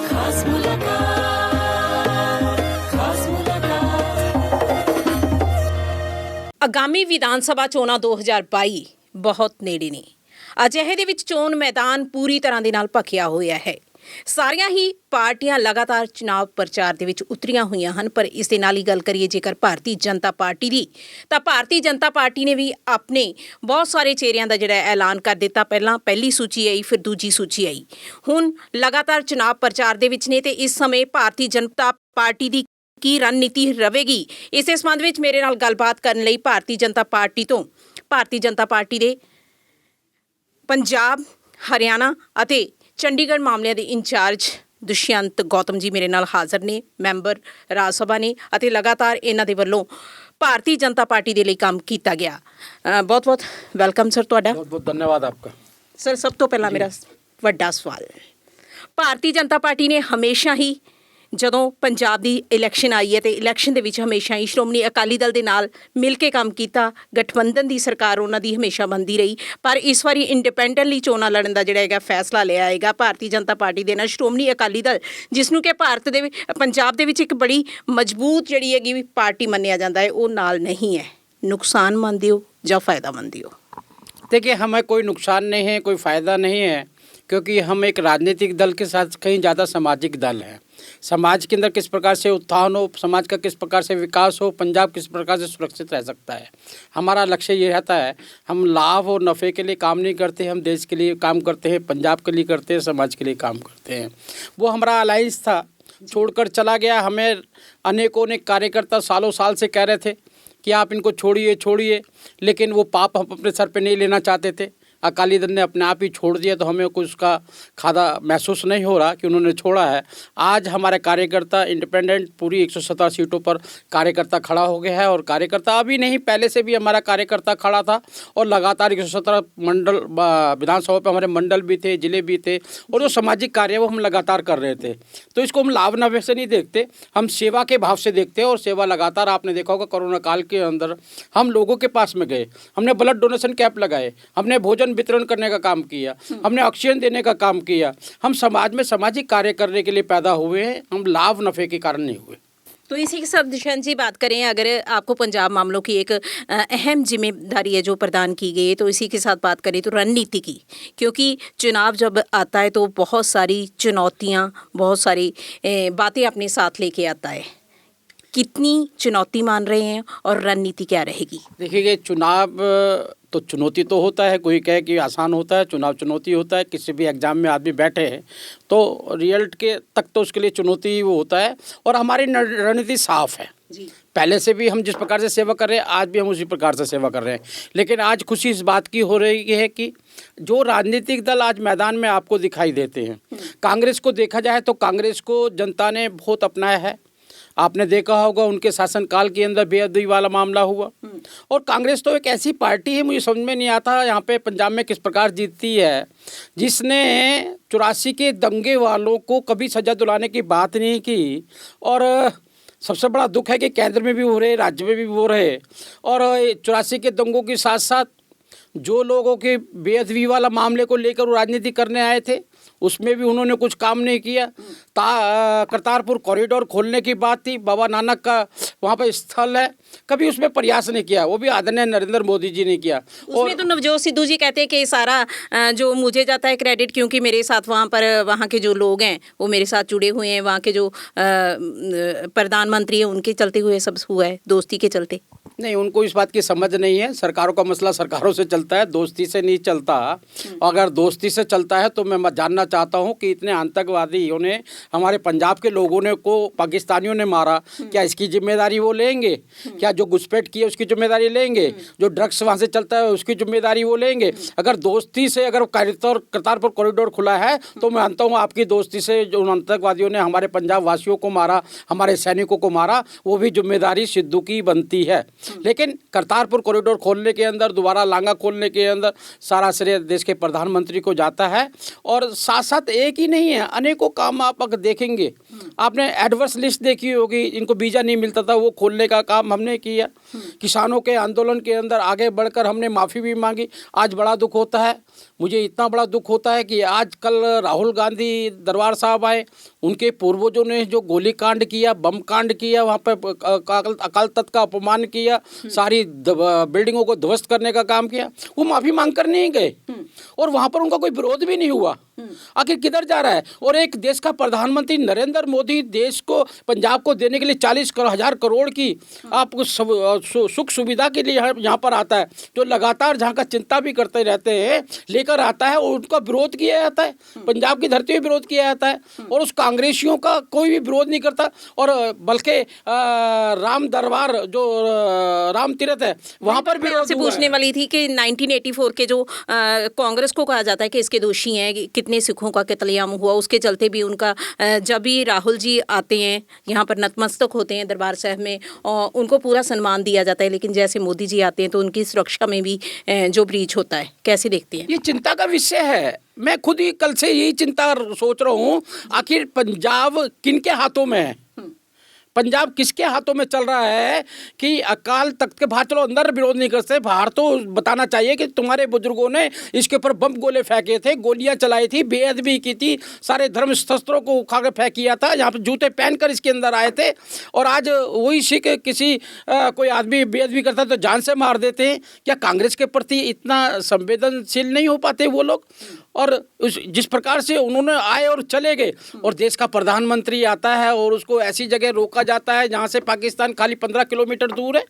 खास मुलाकात, खास मुलाकात। ਆਗਾਮੀ ਵਿਧਾਨ ਸਭਾ ਚੋਣਾਂ 2022 ਬਹੁਤ ਨੇੜੇ ਨੇ। ਅਜਿਹੇ ਦੇ ਵਿੱਚ ਚੋਣ ਮੈਦਾਨ ਪੂਰੀ ਤਰ੍ਹਾਂ ਦੇ ਨਾਲ ਭਖਿਆ ਹੋਇਆ ਹੈ। ਸਾਰੀਆਂ ਹੀ ਪਾਰਟੀਆਂ ਲਗਾਤਾਰ ਚੁਣਾਵ ਪ੍ਰਚਾਰ ਦੇ ਵਿੱਚ ਉਤਰੀਆਂ ਹੋਈਆਂ ਹਨ। ਪਰ ਇਸ ਦੇ ਨਾਲ ਹੀ ਗੱਲ ਕਰੀਏ ਜੇਕਰ ਭਾਰਤੀ ਜਨਤਾ ਪਾਰਟੀ ਦੀ, ਤਾਂ ਭਾਰਤੀ ਜਨਤਾ ਪਾਰਟੀ ਨੇ ਵੀ ਆਪਣੇ ਬਹੁਤ ਸਾਰੇ ਚਿਹਰਿਆਂ ਦਾ ਜਿਹੜਾ ਐਲਾਨ ਕਰ ਦਿੱਤਾ। ਪਹਿਲਾਂ ਪਹਿਲੀ ਸੂਚੀ ਆਈ, ਫਿਰ ਦੂਜੀ ਸੂਚੀ ਆਈ। ਹੁਣ ਲਗਾਤਾਰ ਚੁਣਾਵ ਪ੍ਰਚਾਰ ਦੇ ਵਿੱਚ ਨੇ ਤੇ ਇਸ ਸਮੇਂ ਭਾਰਤੀ ਜਨਤਾ ਪਾਰਟੀ ਦੀ ਕੀ ਰਣਨੀਤੀ ਰਹੇਗੀ, ਇਸੇ ਸੰਬੰਧ ਵਿੱਚ ਮੇਰੇ ਨਾਲ ਗੱਲਬਾਤ ਕਰਨ ਲਈ ਭਾਰਤੀ ਜਨਤਾ ਪਾਰਟੀ ਤੋਂ ਭਾਰਤੀ ਜਨਤਾ ਪਾਰਟੀ ਦੇ ਪੰਜਾਬ, ਹਰਿਆਣਾ ਅਤੇ ਚੰਡੀਗੜ੍ਹ ਮਾਮਲਿਆਂ ਦੇ ਇੰਚਾਰਜ ਦੁਸ਼ਯੰਤ ਗੌਤਮ ਜੀ ਮੇਰੇ ਨਾਲ ਹਾਜ਼ਰ ਨੇ, ਮੈਂਬਰ ਰਾਜ ਸਭਾ ਨੇ ਅਤੇ ਲਗਾਤਾਰ ਇਹਨਾਂ ਦੇ ਵੱਲੋਂ ਭਾਰਤੀ ਜਨਤਾ ਪਾਰਟੀ ਦੇ ਲਈ ਕੰਮ ਕੀਤਾ ਗਿਆ। ਬਹੁਤ ਬਹੁਤ ਵੈਲਕਮ ਸਰ ਤੁਹਾਡਾ। ਬਹੁਤ ਬਹੁਤ ਧੰਨਵਾਦ ਆਪਕਾ ਸਰ। ਸਭ ਤੋਂ ਪਹਿਲਾਂ ਮੇਰਾ ਵੱਡਾ ਸਵਾਲ, ਭਾਰਤੀ ਜਨਤਾ ਪਾਰਟੀ ਨੇ ਹਮੇਸ਼ਾ ਹੀ ਜਦੋਂ ਪੰਜਾਬ ਦੀ ਇਲੈਕਸ਼ਨ ਆਈ ਹੈ ਤੇ ਇਲੈਕਸ਼ਨ ਦੇ ਵਿੱਚ ਹਮੇਸ਼ਾ ਹੀ ਸ਼੍ਰੋਮਣੀ ਅਕਾਲੀ ਦਲ ਦੇ ਨਾਲ ਮਿਲ ਕੇ ਕੰਮ ਕੀਤਾ। ਗਠਬੰਧਨ ਦੀ ਸਰਕਾਰ ਉਹਨਾਂ ਦੀ ਹਮੇਸ਼ਾ ਬਣਦੀ ਰਹੀ। ਪਰ ਇਸ ਵਾਰੀ ਇੰਡੀਪੈਂਡੈਂਟਲੀ ਚੋਣਾਂ ਲੜਨ ਦਾ ਜਿਹੜਾ ਹੈਗਾ ਫੈਸਲਾ ਲਿਆ ਹੈਗਾ ਭਾਰਤੀ ਜਨਤਾ ਪਾਰਟੀ ਦੇ ਨਾਲ ਸ਼੍ਰੋਮਣੀ ਅਕਾਲੀ ਦਲ, ਜਿਸ ਨੂੰ ਕਿ ਭਾਰਤ ਦੇ ਪੰਜਾਬ ਦੇ ਵਿੱਚ ਇੱਕ ਬੜੀ ਮਜ਼ਬੂਤ ਜਿਹੜੀ ਹੈਗੀ ਪਾਰਟੀ ਮੰਨਿਆ ਜਾਂਦਾ ਹੈ, ਉਹ ਨਾਲ ਨਹੀਂ ਹੈ। ਨੁਕਸਾਨ ਮੰਨਦੇ ਹੋ ਜਾਂ ਫਾਇਦਾ ਮੰਨਦੇ ਹੋ? देखिए, हमें कोई नुकसान नहीं है, कोई फ़ायदा नहीं है, क्योंकि हम एक राजनीतिक दल के साथ कहीं ज़्यादा सामाजिक दल है। समाज के अंदर किस प्रकार से उत्थान हो, समाज का किस प्रकार से विकास हो, पंजाब किस प्रकार से सुरक्षित रह सकता है, हमारा लक्ष्य ये रहता है। हम लाभ और नफ़े के लिए काम नहीं करते, हम देश के लिए काम करते हैं, पंजाब के लिए करते हैं, समाज के लिए काम करते हैं। वो हमारा अलायंस था, छोड़कर चला गया। हमें अनेकों ने कार्यकर्ता सालों साल से कह रहे थे कि आप इनको छोड़िए छोड़िए, लेकिन वो पाप हम अपने सर पे नहीं लेना चाहते थे। अकाली दल ने अपने आप ही छोड़ दिया, तो हमें कुछ उसका खादा महसूस नहीं हो रहा कि उन्होंने छोड़ा है। आज हमारे कार्यकर्ता इंडिपेंडेंट पूरी 117 सीटों पर कार्यकर्ता खड़ा हो गया है। और कार्यकर्ता अभी नहीं, पहले से भी हमारा कार्यकर्ता खड़ा था और लगातार 117 मंडल विधानसभा पर हमारे मंडल भी थे, ज़िले भी थे, और जो सामाजिक कार्य वो हम लगातार कर रहे थे। तो इसको हम लाभ नफे से नहीं देखते, हम सेवा के भाव से देखते हैं। और सेवा लगातार, आपने देखा होगा कोरोना काल के अंदर हम लोगों के पास में गए, हमने ब्लड डोनेशन कैंप लगाए, हमने भोजन वितरण करने का काम किया, हमने ऑक्सीजन देने का काम किया। हम समाज में सामाजिक कार्य करने के लिए पैदा हुए हैं, हम लाभ नफ़े के कारण नहीं हुए। तो इसी के साथ दुष्यंत जी बात करें, अगर आपको पंजाब मामलों की एक अहम जिम्मेदारी है जो प्रदान की गई है, तो इसी के साथ बात करें तो रणनीति की, क्योंकि चुनाव जब आता है तो बहुत सारी चुनौतियाँ, बहुत सारी बातें अपने साथ लेके आता है। कितनी चुनौती मान रहे हैं और रणनीति क्या रहेगी? देखिए, चुनाव तो चुनौती तो होता है, कोई कहे कि आसान होता है, चुनाव चुनौती होता है। किसी भी एग्ज़ाम में आदमी बैठे हैं तो रिजल्ट के तक तो उसके लिए चुनौती ही वो होता है। और हमारी रणनीति साफ़ है जी। पहले से भी हम जिस प्रकार से सेवा कर रहे हैं, आज भी हम उसी प्रकार से सेवा कर रहे हैं। लेकिन आज खुशी इस बात की हो रही है कि जो राजनीतिक दल आज मैदान में आपको दिखाई देते हैं, कांग्रेस को देखा जाए तो कांग्रेस को जनता ने बहुत अपनाया है। आपने देखा होगा उनके शासनकाल के अंदर बेअदबी वाला मामला हुआ। और कांग्रेस तो एक ऐसी पार्टी है, मुझे समझ में नहीं आता यहाँ पे पंजाब में किस प्रकार जीतती है, जिसने 84 के दंगे वालों को कभी सज़ा दिलाने की बात नहीं की। और सबसे बड़ा दुख है कि केंद्र में भी हो रहे, राज्य में भी हो रहे। और 84 के दंगों के साथ साथ जो लोगों के बेअदबी वाला मामले को लेकर वो राजनीति करने आए थे, उसमें भी उन्होंने कुछ काम नहीं किया। करतारपुर कॉरिडोर खोलने की बात थी, बाबा नानक का वहाँ पर स्थल है, कभी उसमें प्रयास नहीं किया, वो भी आदरणीय नरेंद्र मोदी जी ने किया। उसमें तो नवजोत सिद्धू जी कहते हैं कि सारा जो मुझे जाता है क्रेडिट, क्योंकि मेरे साथ वहाँ पर वहाँ के जो लोग हैं वो मेरे साथ जुड़े हुए हैं, वहाँ के जो प्रधानमंत्री हैं उनके चलते हुए सब हुआ है, दोस्ती के चलते। नहीं, उनको इस बात की समझ नहीं है। सरकारों का मसला सरकारों से चलता है, दोस्ती से नहीं चलता। अगर दोस्ती से चलता है तो मैं जानना चाहता हूं कि इतने आतंकवादियों ने, हमारे पंजाब के लोगों ने को पाकिस्तानियों ने मारा, क्या इसकी जिम्मेदारी वो लेंगे? क्या जो घुसपैठ की है उसकी जिम्मेदारी लेंगे? जो ड्रग्स वहाँ से चलता है उसकी जिम्मेदारी वो लेंगे? अगर दोस्ती से अगर करतारपुर कॉरिडोर खुला है तो मैं मानता हूँ आपकी दोस्ती से जो आतंकवादियों ने हमारे पंजाब वासियों को मारा, हमारे सैनिकों को मारा, वो भी जिम्मेदारी सिद्धू की बनती है। लेकिन करतारपुर कॉरिडोर खोलने के अंदर, दोबारा लांगा खोलने के अंदर सारा श्रेय देश के प्रधानमंत्री को जाता है। और साथ साथ एक ही नहीं है, अनेकों काम आप अगर देखेंगे, आपने एडवर्स लिस्ट देखी होगी, इनको वीज़ा नहीं मिलता था, वो खोलने का काम हमने किया। किसानों के आंदोलन के अंदर आगे बढ़कर हमने माफ़ी भी मांगी। आज बड़ा दुख होता है, मुझे इतना बड़ा दुख होता है कि आज कल राहुल गांधी दरबार साहब आए, उनके पूर्वजों ने जो गोली कांड किया, बम कांड किया, वहाँ पे अकाल तख्त का अपमान किया, सारी बिल्डिंगों को ध्वस्त करने का काम किया, वो माफ़ी मांग कर नहीं गए और वहाँ पर उनका कोई विरोध भी नहीं हुआ। आखिर किधर जा रहा है? और एक देश का प्रधानमंत्री नरेंद्र मोदी देश को, पंजाब को देने के लिए 40,000 करोड़ की आपको सुख सुविधा के लिए यहाँ पर आता है, जो लगातार जहाँ का चिंता भी करते रहते हैं, लेकर आता है और उनका विरोध किया जाता है, पंजाब की धरती पर विरोध किया जाता है और उस कांग्रेसियों का कोई भी विरोध नहीं करता। और बल्कि राम दरबार जो राम तीर्थ है, वहाँ पर भी आपसे पूछने वाली थी कि 1984 के जो कांग्रेस को कहा जाता है कि इसके दोषी हैं, कितने सिखों का कत्लेआम हुआ, उसके चलते भी उनका जब भी राहुल जी आते हैं यहाँ पर नतमस्तक होते हैं दरबार साहब में, और उनको पूरा सम्मान दिया जाता है, लेकिन जैसे मोदी जी आते हैं तो उनकी सुरक्षा में भी जो ब्रीच होता है, कैसे देखती हैं? ये चिंता का विषय है। मैं खुद ही कल से यही चिंता सोच रहा हूँ, आखिर पंजाब किनके हाथों में है? पंजाब किसके हाथों में चल रहा है कि अकाल तख्त के बाहर चलो, अंदर विरोध नहीं कर सकते, बाहर तो बताना चाहिए कि तुम्हारे बुजुर्गों ने इसके ऊपर बम गोले फेंके थे, गोलियां चलाई थी, बेअदबी की थी, सारे धर्म शस्त्रों को उखाड़ कर फेंक किया था, यहाँ पर जूते पहनकर इसके अंदर आए थे। और आज वही सिख किसी कोई आदमी बेअदबी करता तो जान से मार देते हैं। क्या कांग्रेस के प्रति इतना संवेदनशील नहीं हो पाते वो लोग? और जिस प्रकार से उन्होंने आए और चले गए, और देश का प्रधानमंत्री आता है और उसको ऐसी जगह रोका जाता है जहाँ से पाकिस्तान खाली 15 किलोमीटर दूर है,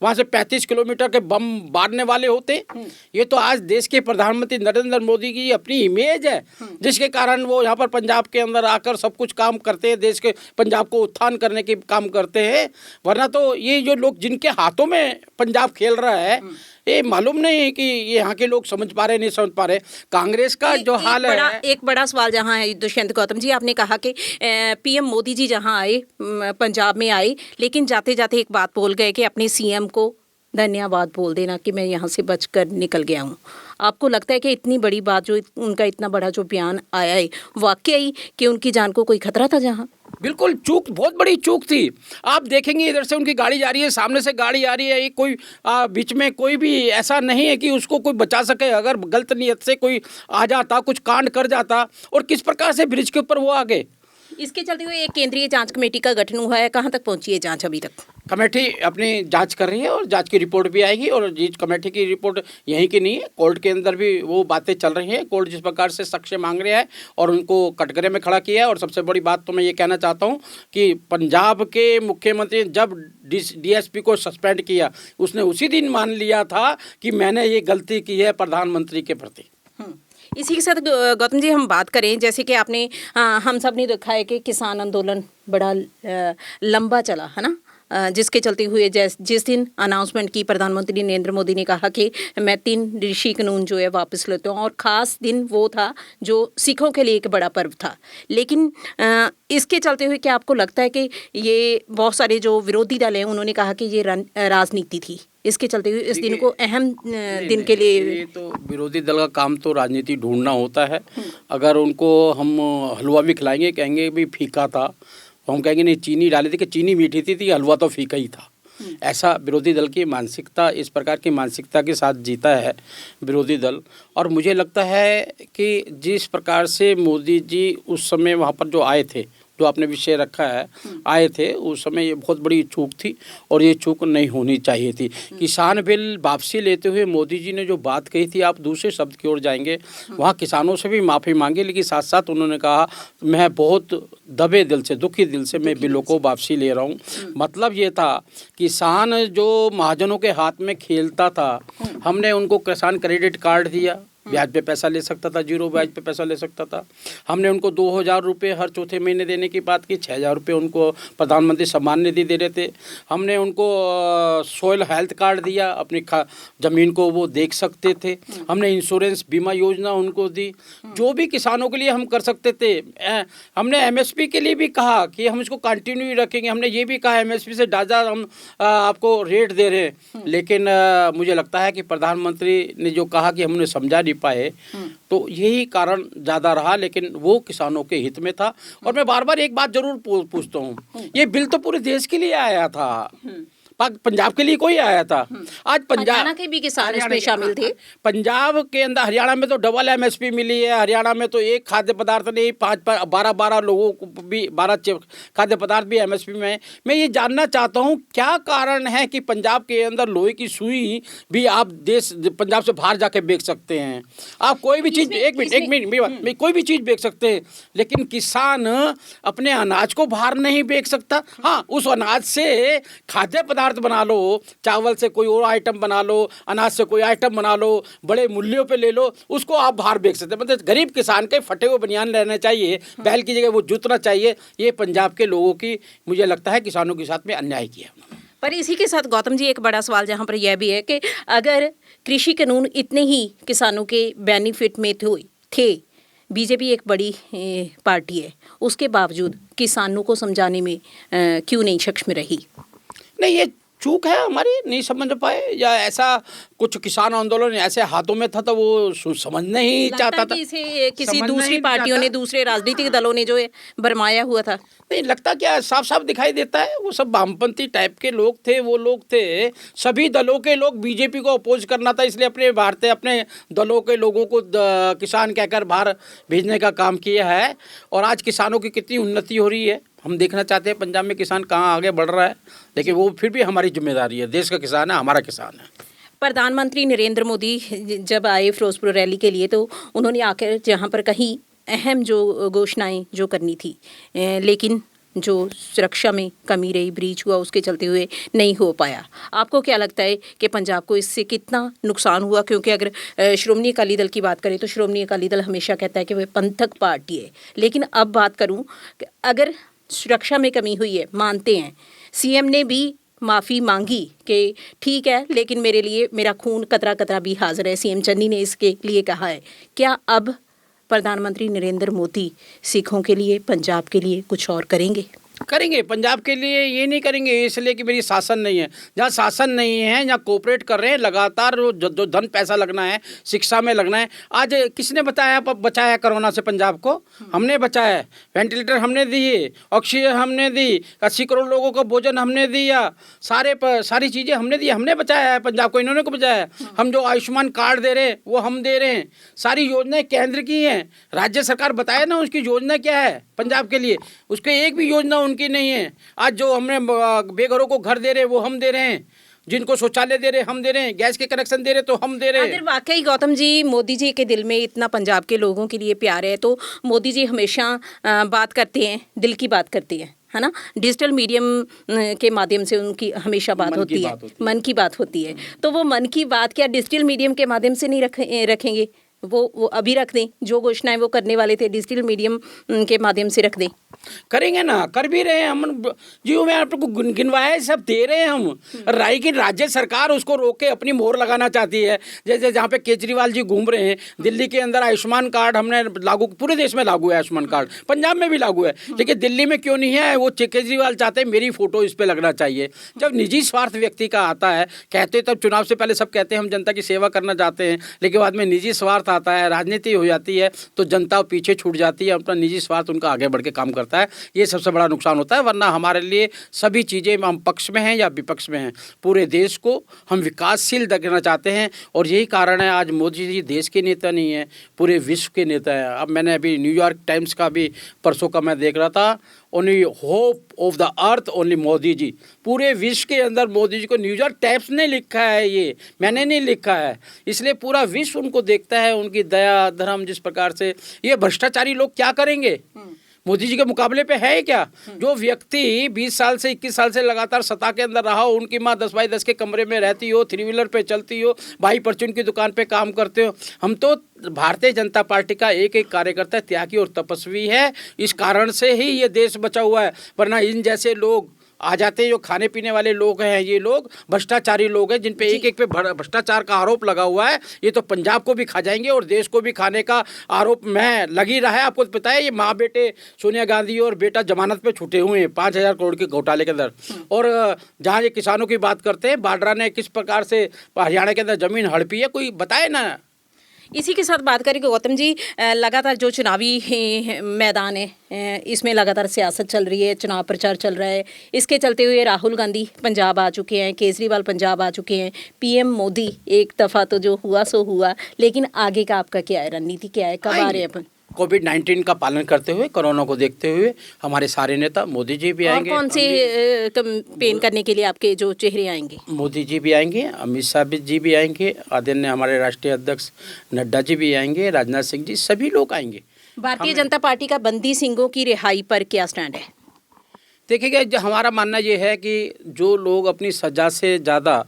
वहाँ से 35 किलोमीटर के बम मारने वाले होते हैं। ये तो आज देश के प्रधानमंत्री नरेंद्र मोदी की अपनी इमेज है, जिसके कारण वो यहाँ पर पंजाब के अंदर आकर सब कुछ काम करते हैं, देश के पंजाब को उत्थान करने के काम करते हैं। वरना तो ये जो लोग जिनके हाथों में पंजाब खेल रहा है, ये मालूम नहीं है कि ये यहाँ के लोग समझ पा रहे नहीं समझ पा रहे। कांग्रेस का जो हाल है, एक बड़ा सवाल जहाँ है दुष्यंत गौतम जी, आपने कहा कि पीएम मोदी जी जहाँ आए, पंजाब में आए, लेकिन जाते जाते एक बात बोल गए कि अपने सीएम को धन्यवाद बोल देना कि मैं यहाँ से बचकर निकल गया हूँ। आपको लगता है कि इतनी बड़ी बात, जो उनका इतना बड़ा जो बयान आया है, वाकई कि उनकी जान को कोई खतरा था जहाँ? बिल्कुल चूक, बहुत बड़ी चूक थी। आप देखेंगे इधर से उनकी गाड़ी जा रही है, सामने से गाड़ी आ रही है, ये कोई बीच में कोई भी ऐसा नहीं है कि उसको कोई बचा सके। अगर गलत नीयत से कोई आ जाता, कुछ कांड कर जाता, और किस प्रकार से ब्रिज के ऊपर वो आ गए। इसके चलते हुए एक केंद्रीय जांच कमेटी का गठन हुआ है, कहाँ तक पहुंची है जांच अभी तक? कमेटी अपनी जांच कर रही है और जांच की रिपोर्ट भी आएगी, और जिस कमेटी की रिपोर्ट यहीं की नहीं है, कोर्ट के अंदर भी वो बातें चल रही हैं। कोर्ट जिस प्रकार से साक्ष्य मांग रहा है और उनको कटघरे में खड़ा किया है। और सबसे बड़ी बात तो मैं ये कहना चाहता हूँ कि पंजाब के मुख्यमंत्री जब डीएसपी को सस्पेंड किया, उसने उसी दिन मान लिया था कि मैंने ये गलती की है प्रधानमंत्री के प्रति। इसी के साथ गौतम जी हम बात करें, जैसे कि आपने हम सब ने देखा है कि किसान आंदोलन बड़ा लंबा चला है ना, जिसके चलते हुए जिस दिन अनाउंसमेंट की प्रधानमंत्री नरेंद्र मोदी ने कहा कि मैं 3 ऋषि कानून जो है वापस लेता हूँ, और ख़ास दिन वो था जो सिखों के लिए एक बड़ा पर्व था। लेकिन इसके चलते हुए क्या आपको लगता है कि ये बहुत सारे जो विरोधी दल हैं उन्होंने कहा कि ये राजनीति थी, इसके चलते हुए इस दिन को अहम दिन के लिए? ये तो विरोधी दल का काम तो राजनीति ढूंढना होता है। अगर उनको हम हलवा भी खिलाएंगे, कहेंगे भी फीका था, हम कहेंगे नहीं चीनी डाली थी कि चीनी मीठी थी, हलवा तो फीका ही था। ऐसा विरोधी दल की मानसिकता, इस प्रकार की मानसिकता के साथ जीता है विरोधी दल। और मुझे लगता है कि जिस प्रकार से मोदी जी उस समय वहाँ पर जो आए थे, जो आपने विषय रखा है, आए थे उस समय, ये बहुत बड़ी चूक थी और ये चूक नहीं होनी चाहिए थी। किसान बिल वापसी लेते हुए मोदी जी ने जो बात कही थी, आप दूसरे शब्द की ओर जाएंगे, वहाँ किसानों से भी माफ़ी मांगी, लेकिन साथ साथ उन्होंने कहा मैं बहुत दबे दिल से, दुखी दिल से मैं बिलों को वापसी ले रहा हूँ। मतलब ये था किसान जो महाजनों के हाथ में खेलता था, हमने उनको किसान क्रेडिट कार्ड दिया, ब्याज पे पैसा ले सकता था, 0 ब्याज पे पैसा ले सकता था। हमने उनको 2,000 रुपये हर चौथे महीने देने की बात की, 6,000 रुपये उनको प्रधानमंत्री सम्मान निधि दे रहे थे। हमने उनको सॉइल हेल्थ कार्ड दिया, अपनी ज़मीन को वो देख सकते थे। हमने इंश्योरेंस बीमा योजना उनको दी, जो भी किसानों के लिए हम कर सकते थे। हमने MSP के लिए भी कहा कि हम इसको कंटिन्यू रखेंगे। हमने ये भी कहा MSP से ज़्यादा हम आपको रेट दे रहे हैं, लेकिन मुझे लगता है कि प्रधानमंत्री ने जो कहा कि हम उन्हें समझा नहीं पाए, तो यही कारण ज़्यादा रहा। लेकिन वो किसानों के हित में था। और मैं बार बार एक बात जरूर पूछता हूँ, ये बिल तो पूरे देश के लिए आया था, पंजाब के लिए कोई आया था? आज पंजाब, हरियाणा के भी किसान इसमें शामिल थे। पंजाब के अंदर, हरियाणा में तो डबल MSP मिली है। हरियाणा में तो एक खाद्य पदार्थ नहीं, 12 लोगों को भी 12 खाद्य पदार्थ भी MSP में है। मैं ये जानना चाहता हूँ क्या कारण है कि पंजाब के अंदर लोहे की सुई भी आप पंजाब से बाहर जाके बेच सकते हैं। आप कोई भी चीज़, एक मिनट कोई भी चीज़ बेच सकते हैं, लेकिन किसान अपने अनाज को बाहर नहीं बेच सकता। हाँ, उस अनाज से खाद्य पदार्थ बना लो, चावल से कोई और आइटम बना लो, अनाज से कोई आइटम बना लो, बड़े मूल्यों पे ले लो, उसको आप बाहर बेच सकते हैं। मतलब गरीब किसान के फटे हुए बनियान लेना चाहिए, बैल की जगह वो जूतना चाहिए। ये पंजाब के लोगों की, मुझे लगता है, किसानों के साथ में अन्याय किया। पर इसी के साथ गौतम जी एक बड़ा सवाल जहाँ पर यह भी है कि अगर कृषि कानून इतने ही किसानों के बेनिफिट में थे, बीजेपी एक बड़ी पार्टी है, उसके बावजूद किसानों को समझाने में क्यों नहीं सक्षम रही? नहीं, ये चूक है हमारी, नहीं समझ पाए, या ऐसा कुछ किसान आंदोलन ऐसे हाथों में था तो वो समझने ही चाहता था। इसे किसी दूसरी पार्टियों ने, दूसरे राजनीतिक दलों ने जो है भरमाया हुआ था। नहीं लगता, क्या साफ साफ दिखाई देता है। वो सब वामपंथी टाइप के लोग थे, वो लोग थे, सभी दलों के लोग। बीजेपी को अपोज करना था, इसलिए अपने दलों के लोगों को किसान कहकर बाहर भेजने का काम किया है। और आज किसानों की कितनी उन्नति हो रही है, हम देखना चाहते हैं पंजाब में किसान कहाँ आगे बढ़ रहा है। लेकिन वो फिर भी हमारी जिम्मेदारी है, देश का किसान है, हमारा किसान है। प्रधानमंत्री नरेंद्र मोदी जब आए फिरोजपुर रैली के लिए, तो उन्होंने आकर जहाँ पर कहीं अहम जो घोषणाएं जो करनी थी, लेकिन जो सुरक्षा में कमी रही, ब्रीच हुआ, उसके चलते हुए नहीं हो पाया। आपको क्या लगता है कि पंजाब को इससे कितना नुकसान हुआ? क्योंकि अगर श्रोमणी अकाली दल की बात करें तो श्रोमणी अकाली दल हमेशा कहता है कि वह पंथक पार्टी है। लेकिन अब बात करूं कि अगर सुरक्षा में कमी हुई है, मानते हैं, सीएम ने भी माफ़ी मांगी कि ठीक है, लेकिन मेरे लिए मेरा खून कतरा कतरा भी हाजिर है, सीएम चन्नी ने इसके लिए कहा है। क्या अब प्रधानमंत्री नरेंद्र मोदी सिखों के लिए, पंजाब के लिए कुछ और करेंगे? करेंगे। पंजाब के लिए ये नहीं करेंगे इसलिए कि मेरी शासन नहीं है। जहाँ शासन नहीं है, जहाँ कोऑपरेट कर रहे हैं, लगातार जो धन पैसा लगना है, शिक्षा में लगना है। आज किसने बचाया कोरोना से पंजाब को? हमने बचाया। वेंटिलेटर हमने दिए, ऑक्सीजन हमने दी, 80 करोड़ लोगों को भोजन हमने दिया, सारी चीज़ें हमने दी, हमने बचाया है पंजाब को। इन्होंने को बचाया। हम जो आयुष्मान कार्ड दे रहे हैं वो हम दे रहे हैं। सारी योजनाएं केंद्र की हैं, राज्य सरकार बताए ना उसकी योजना क्या है पंजाब के लिए। उसके एक भी योजना उनकी नहीं है। आज जो हमने बेघरों को घर दे रहे हैं वो हम दे रहे हैं, जिनको शौचालय दे रहे हम दे रहे हैं, गैस के कनेक्शन दे रहे तो हम दे रहे हैं। अगर वाकई गौतम जी मोदी जी के दिल में इतना पंजाब के लोगों के लिए प्यार है, तो मोदी जी हमेशा बात करते हैं, दिल की बात करते हैं, है ना? डिजिटल मीडियम के माध्यम से उनकी हमेशा बात होती है, मन की बात होती है। तो वो मन की बात क्या डिजिटल मीडियम के माध्यम से नहीं रखेंगे? वो अभी रख दें, जो घोषणाएं वो करने वाले थे डिजिटल मीडियम के माध्यम से रख दें। करेंगे ना, कर भी रहे हैं हम। जियो में आपको गिनवाया सब दे रहे हैं हम। राय की राज्य सरकार उसको रोक के अपनी मोहर लगाना चाहती है। जैसे जहाँ पे केजरीवाल जी घूम रहे हैं, दिल्ली के अंदर आयुष्मान कार्ड हमने लागू, पूरे देश में लागू है आयुष्मान कार्ड, पंजाब में भी लागू है, लेकिन दिल्ली में क्यों नहीं है? वो केजरीवाल चाहते हैं मेरी फोटो इस पर लगना चाहिए। जब निजी स्वार्थ व्यक्ति का आता है, कहते तब चुनाव से पहले सब कहते हैं हम जनता की सेवा करना चाहते हैं, लेकिन बाद में निजी स्वार्थ आता है, राजनीति हो जाती है, तो जनता पीछे छूट जाती है, अपना निजी स्वार्थ उनका आगे बढ़ के काम करता है। ये सबसे बड़ा नुकसान होता है। वरना हमारे लिए सभी चीज़ें, हम पक्ष में हैं या विपक्ष में हैं, पूरे देश को हम विकासशील देखना चाहते हैं। और यही कारण है आज मोदी जी देश के नेता नहीं है, पूरे विश्व के नेता हैं। अब मैंने अभी न्यूयॉर्क टाइम्स का भी परसों का मैं देख रहा था, only hope of the earth only Modi ji. पूरे विश्व के अंदर मोदी जी को न्यूयॉर्क टाइम्स ने लिखा है, ये मैंने नहीं लिखा है। इसलिए पूरा विश्व उनको देखता है, उनकी दया धर्म, जिस प्रकार से ये भ्रष्टाचारी लोग क्या करेंगे? मोदी जी के मुकाबले पे है क्या? जो व्यक्ति 20 साल से 21 साल से लगातार सत्ता के अंदर रहा हो, उनकी माँ 10 बाई 10 के कमरे में रहती हो, 3 व्हीलर पे चलती हो, भाई परचून की दुकान पे काम करते हो। हम तो भारतीय जनता पार्टी का एक एक कार्यकर्ता त्यागी और तपस्वी है, इस कारण से ही ये देश बचा हुआ है। वरना इन जैसे लोग आ जाते हैं, जो खाने पीने वाले लोग हैं, ये लोग भ्रष्टाचारी लोग हैं, जिन पे एक एक पे भ्रष्टाचार का आरोप लगा हुआ है। ये तो पंजाब को भी खा जाएंगे और देश को भी खाने का आरोप में लगी रहा है। आपको पता है, ये माँ बेटे सोनिया गांधी और बेटा जमानत पे छूटे हुए हैं 5,000 करोड़ के घोटाले के अंदर। और जहाँ ये किसानों की बात करते हैं, बाड्रा ने किस प्रकार से हरियाणा के अंदर जमीन हड़पी है, कोई बताए ना। इसी के साथ बात करेंगे गौतम जी, लगातार जो चुनावी मैदान है, इसमें लगातार सियासत चल रही है, चुनाव प्रचार चल रहा है। इसके चलते हुए राहुल गांधी पंजाब आ चुके हैं, केजरीवाल पंजाब आ चुके हैं, पीएम मोदी एक दफ़ा तो जो हुआ सो हुआ, लेकिन आगे का आपका क्या है, रणनीति क्या है, कब आ रहे हैं अपन? कोविड-19 का पालन करते हुए, कोरोना को देखते हुए हमारे सारे नेता, मोदी जी भी आएंगे। और कौन से कैंपेन करने के लिए आपके जो चेहरे आएंगे? मोदी जी भी आएंगे, अमित शाह जी भी आएंगे, आदरणीय हमारे राष्ट्रीय अध्यक्ष नड्डा जी भी आएंगे, राजनाथ सिंह जी, सभी लोग आएंगे। भारतीय जनता पार्टी का बंदी सिंहों की रिहाई पर क्या स्टैंड है? देखिएगा, जो हमारा मानना ये है कि जो लोग अपनी सज़ा से ज़्यादा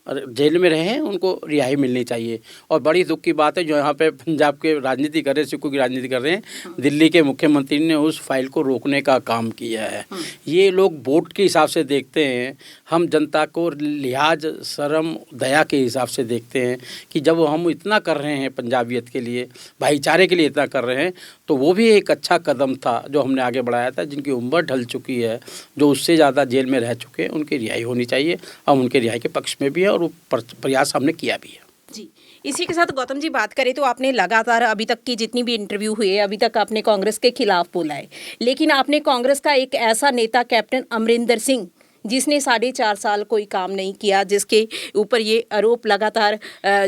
जेल में रहे हैं, उनको रिहाई मिलनी चाहिए। और बड़ी दुख की बात है, जो यहाँ पे पंजाब के राजनीति कर रहे हैं, सिखों की राजनीति कर रहे हैं, दिल्ली के मुख्यमंत्री ने उस फाइल को रोकने का काम किया है। ये लोग वोट के हिसाब से देखते हैं, हम जनता को लिहाज शर्म दया के हिसाब से देखते हैं कि जब हम इतना कर रहे हैं पंजाबियत के लिए, भाईचारे के लिए इतना कर रहे हैं, तो वो भी एक अच्छा कदम था जो हमने आगे बढ़ाया था। जिनकी उम्र ढल चुकी है, जो उससे ज़्यादा जेल में रह चुके हैं, उनकी रिहाई होनी चाहिए। हम उनके रिहाई के पक्ष में भी है और वो प्रयास हमने किया भी है। जी, इसी के साथ गौतम जी बात करें तो आपने लगातार अभी तक की जितनी भी इंटरव्यू हुए, अभी तक आपने कांग्रेस के खिलाफ बोला है, लेकिन आपने कांग्रेस का एक ऐसा नेता कैप्टन अमरिंदर सिंह, जिसने 4.5 साल कोई काम नहीं किया, जिसके ऊपर ये आरोप लगातार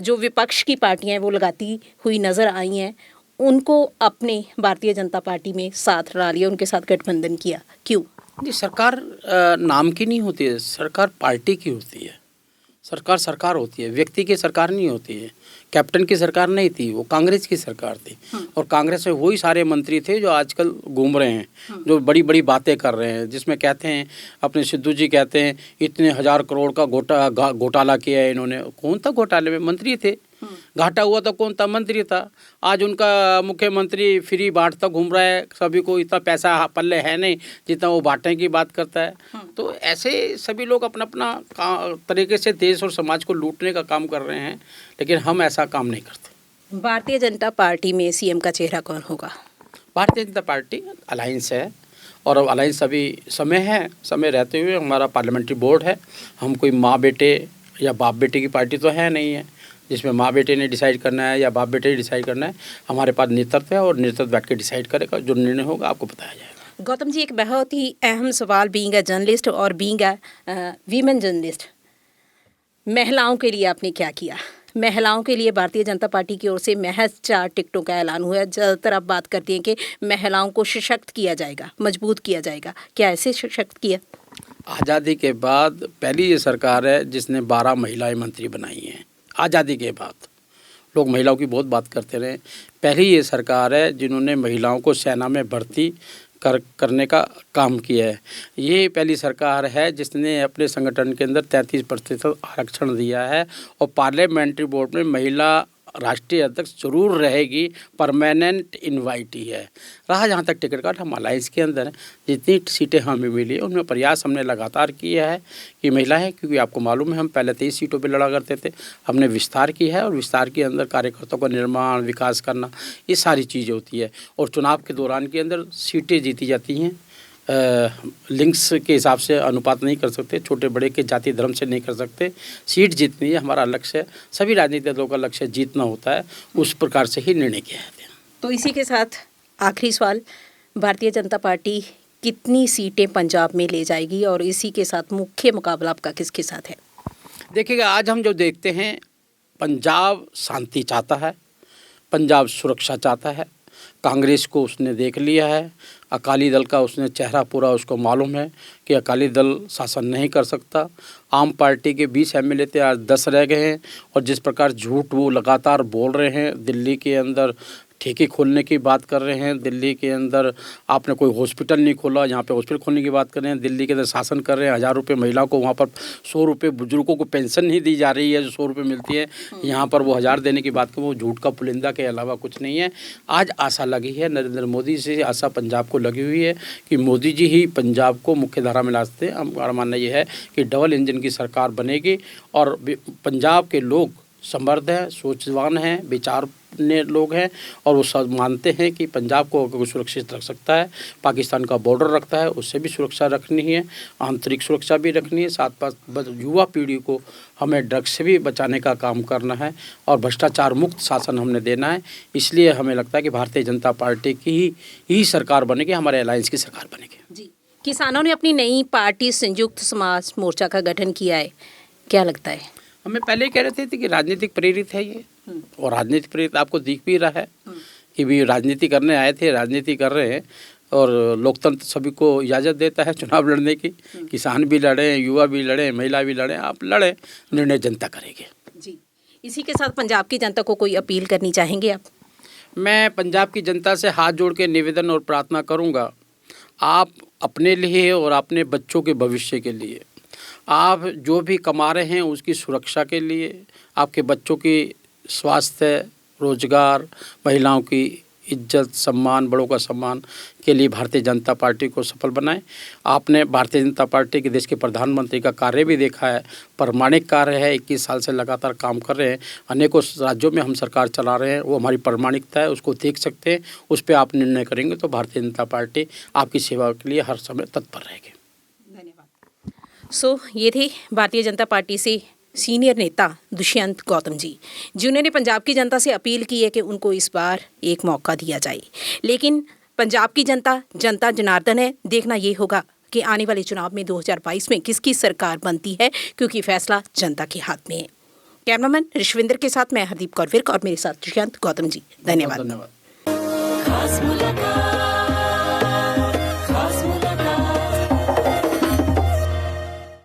जो विपक्ष की पार्टियां हैं वो लगाती हुई नज़र आई हैं, उनको अपने भारतीय जनता पार्टी में साथ ला लिया, उनके साथ गठबंधन किया, क्यों? जी, सरकार नाम की नहीं होती है, सरकार पार्टी की होती है। सरकार सरकार होती है, व्यक्ति की सरकार नहीं होती है। कैप्टन की सरकार नहीं थी, वो कांग्रेस की सरकार थी। और कांग्रेस में वही सारे मंत्री थे जो आजकल घूम रहे हैं, जो बड़ी बड़ी बातें कर रहे हैं, जिसमें कहते हैं, अपने सिद्धू जी कहते हैं इतने 1,000 करोड़ का घोटाला किया है इन्होंने। कौन था घोटाले में? मंत्री थे। घाटा हुआ तो कौन था? मंत्री था। आज उनका मुख्यमंत्री फ्री बांटता घूम रहा है सभी को, इतना पैसा पल्ले है नहीं जितना वो बांटने की बात करता है। तो ऐसे सभी लोग अपना अपना तरीके से देश और समाज को लूटने का काम कर रहे हैं, लेकिन हम ऐसा काम नहीं करते। भारतीय जनता पार्टी में सीएम का चेहरा कौन होगा? भारतीय जनता पार्टी अलायंस है, और अब अलायंस अभी समय रहते हुए हमारा पार्लियामेंट्री बोर्ड है। हम कोई माँ बेटे या बाप बेटे की पार्टी तो है नहीं है, जिसमें माँ बेटे ने डिसाइड करना है या बाप बेटे ने डिसाइड करना है। हमारे पास नेतृत्व है और नेतृत्व बैठ के डिसाइड करेगा, जो निर्णय होगा आपको बताया जाएगा। गौतम जी, एक बहुत ही अहम सवाल, बीइंग अ जर्नलिस्ट और बीइंग अ वीमेन जर्नलिस्ट, महिलाओं के लिए आपने क्या किया? महिलाओं के लिए भारतीय जनता पार्टी की ओर से महज 4 टिकटों का ऐलान हुआ है। ज़्यादातर आप बात करती हैं कि महिलाओं को सशक्त किया जाएगा, मजबूत किया जाएगा, क्या ऐसे सशक्त किया? आज़ादी के बाद पहली ये सरकार है जिसने 12 महिलाएं मंत्री बनाई हैं। आज़ादी के बाद लोग महिलाओं की बहुत बात करते रहे, पहली ये सरकार है जिन्होंने महिलाओं को सेना में भर्ती करने का काम किया है। ये पहली सरकार है जिसने अपने संगठन के अंदर 33% आरक्षण दिया है, और पार्लियामेंट्री बोर्ड में महिला राष्ट्रीय अध्यक्ष जरूर रहेगी, परमानेंट इनवाइटी है। रहा जहाँ तक टिकट का, हम अलायंस के अंदर हैं, जितनी सीटें हमें मिली उनमें प्रयास हमने लगातार किया है कि महिलाएं, क्योंकि आपको मालूम है हम पहले 23 सीटों पे लड़ा करते थे, हमने विस्तार की है, और विस्तार के अंदर कार्यकर्ताओं का निर्माण विकास करना, ये सारी चीज़ें होती है। और चुनाव के दौरान के अंदर सीटें जीती जाती हैं, लिंक्स के हिसाब से अनुपात नहीं कर सकते, छोटे बड़े के जाति धर्म से नहीं कर सकते। सीट जीतनी है हमारा लक्ष्य है, सभी राजनीतिक दलों का लक्ष्य जीतना होता है, उस प्रकार से ही निर्णय किया है। तो इसी के साथ आखिरी सवाल, भारतीय जनता पार्टी कितनी सीटें पंजाब में ले जाएगी, और इसी के साथ मुख्य मुकाबला आपका किसके साथ है? देखिएगा, आज हम जो देखते हैं, पंजाब शांति चाहता है, पंजाब सुरक्षा चाहता है। कांग्रेस को उसने देख लिया है, अकाली दल का उसने चेहरा पूरा उसको मालूम है कि अकाली दल शासन नहीं कर सकता। आम पार्टी के 20 एमएलए थे, आज 10 रह गए हैं, और जिस प्रकार झूठ वो लगातार बोल रहे हैं, दिल्ली के अंदर ठेके खोलने की बात कर रहे हैं। दिल्ली के अंदर आपने कोई हॉस्पिटल नहीं खोला, यहाँ पे हॉस्पिटल खोलने की बात कर रहे हैं। दिल्ली के अंदर शासन कर रहे हैं, 1000 रुपये महिलाओं को, वहाँ पर 100 रुपये बुजुर्गों को पेंशन नहीं दी जा रही है जो 100 रुपये मिलती है, यहाँ पर वो 1000 देने की बात करें, वो झूठ का पुलिंदा के अलावा कुछ नहीं है। आज आशा लगी है नरेंद्र मोदी से, आशा पंजाब को लगी हुई है कि मोदी जी ही पंजाब को मुख्य धारा में ला सकते हैं। हमारा मानना ये है कि डबल इंजन की सरकार बनेगी और पंजाब के लोग समृद्ध हैं, सोचवान हैं, विचार ने लोग हैं और वो सब मानते हैं कि पंजाब को अगर सुरक्षित रख सकता है, पाकिस्तान का बॉर्डर रखता है, उससे भी सुरक्षा रखनी है, आंतरिक सुरक्षा भी रखनी है, साथ साथ युवा पीढ़ी को हमें ड्रग्स से भी बचाने का काम करना है और भ्रष्टाचार मुक्त शासन हमने देना है। इसलिए हमें लगता है कि भारतीय जनता पार्टी की ही सरकार बनेगी, हमारे अलायंस की सरकार बनेगी। जी, किसानों ने अपनी नई पार्टी संयुक्त समाज मोर्चा का गठन किया है, क्या लगता है? हमें पहले ही कह रहे थे कि राजनीतिक प्रेरित है ये, और राजनीतिक प्रेरित आपको दिख भी रहा है कि भी राजनीति करने आए थे, राजनीति कर रहे हैं और लोकतंत्र सभी को इजाज़त देता है चुनाव लड़ने की। किसान भी लड़े, युवा भी लड़े, महिला भी लड़े, आप लड़े, निर्णय जनता करेगी। जी, इसी के साथ पंजाब की जनता को कोई अपील करनी चाहेंगे आप? मैं पंजाब की जनता से हाथ जोड़ के निवेदन और प्रार्थना करूँगा, आप अपने लिए और अपने बच्चों के भविष्य के लिए, आप जो भी कमा रहे हैं उसकी सुरक्षा के लिए, आपके बच्चों की स्वास्थ्य, रोजगार, महिलाओं की इज्जत, सम्मान, बड़ों का सम्मान के लिए भारतीय जनता पार्टी को सफल बनाएं। आपने भारतीय जनता पार्टी के देश के प्रधानमंत्री का कार्य भी देखा है, प्रामाणिक कार्य है, 21 साल से लगातार काम कर रहे हैं, अनेकों राज्यों में हम सरकार चला रहे हैं, वो हमारी प्रामाणिकता है, उसको देख सकते हैं, उस पर आप निर्णय करेंगे तो भारतीय जनता पार्टी आपकी सेवा के लिए हर समय तत्पर रहेगी। सो ये थे भारतीय जनता पार्टी से सीनियर नेता दुष्यंत गौतम जी, जिन्होंने पंजाब की जनता से अपील की है कि उनको इस बार एक मौका दिया जाए। लेकिन पंजाब की जनता जनता जनार्दन है, देखना ये होगा कि आने वाले चुनाव में 2022 में किसकी सरकार बनती है, क्योंकि फैसला जनता के हाथ में है। कैमरामैन ऋषविंदर के साथ मैं हरदीप कौर विर्क और मेरे साथ दुष्यंत गौतम जी। धन्यवाद। धन्यवाद।